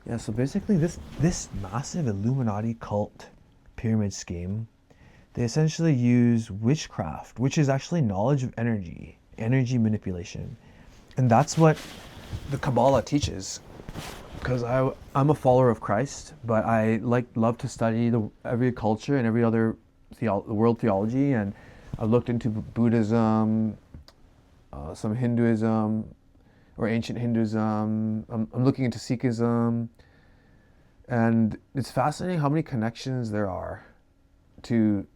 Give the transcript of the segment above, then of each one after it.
Yeah, so basically this massive Illuminati cult pyramid scheme, they essentially use witchcraft, which is actually knowledge of energy manipulation. And that's what the Kabbalah teaches. Because I'm a follower of Christ, but I love to study every culture and every other world theology, and I've looked into Buddhism, some Hinduism, or ancient Hinduism. I'm looking into Sikhism, and it's fascinating how many connections there are to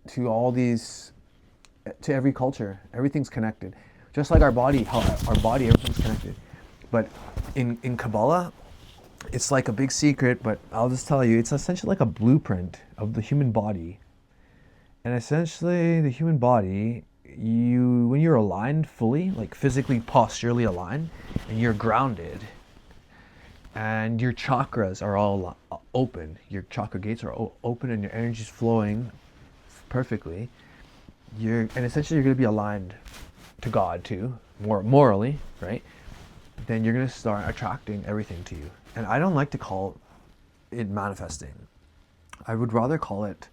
to all these, to every culture. Everything's connected, just like our body. How our body, everything's connected. But in Kabbalah, it's like a big secret. But I'll just tell you, it's essentially like a blueprint of the human body. And essentially, the human body, when you're aligned fully, like physically, posturally aligned, and you're grounded, and your chakras are all open, your chakra gates are open, and your energy is flowing perfectly. And essentially, you're going to be aligned to God too, more morally, right? Then you're going to start attracting everything to you. And I don't like to call it manifesting. I would rather call it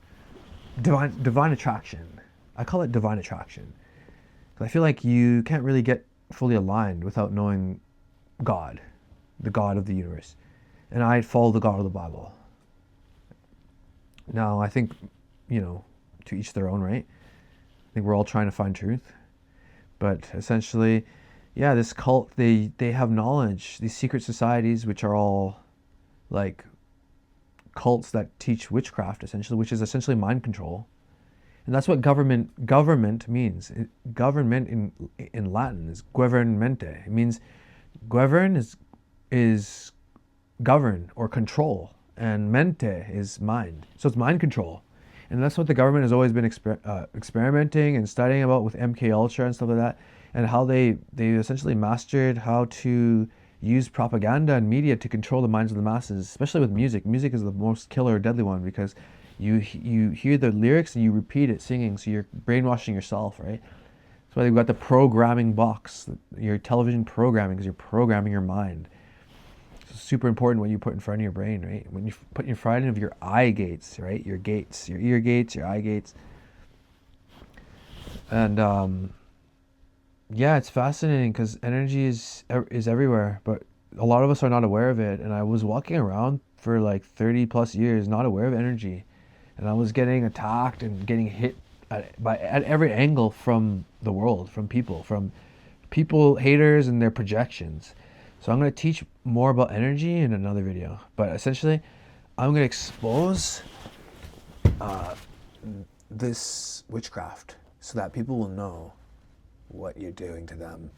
divine attraction. I call it divine attraction. Because I feel like you can't really get fully aligned without knowing God, the God of the universe. And I follow the God of the Bible. Now, I think, to each their own, right? I think we're all trying to find truth. But essentially, yeah, this cult, they have knowledge. These secret societies, which are all like cults that teach witchcraft, essentially, which is essentially mind control. And that's what government means. Government in Latin is governmente. It means govern is govern or control, and mente is mind. So it's mind control. And that's what the government has always been experimenting and studying about with MK Ultra and stuff like that, and how they essentially mastered how to use propaganda and media to control the minds of the masses, especially with music. Music is the most killer, deadly one, because you hear the lyrics and you repeat it singing, so you're brainwashing yourself, right? That's why they've got the programming box, your television programming, because you're programming your mind. It's super important what you put in front of your brain, right? When you put in front of your eye gates, right? Your gates, your ear gates, your eye gates. And yeah, it's fascinating because energy is everywhere, but a lot of us are not aware of it. And I was walking around for like 30 plus years not aware of energy, and I was getting attacked and getting hit at every angle from the world, from people, haters, and their projections. So I'm going to teach more about energy in another video. But essentially, I'm going to expose this witchcraft so that people will know what you're doing to them.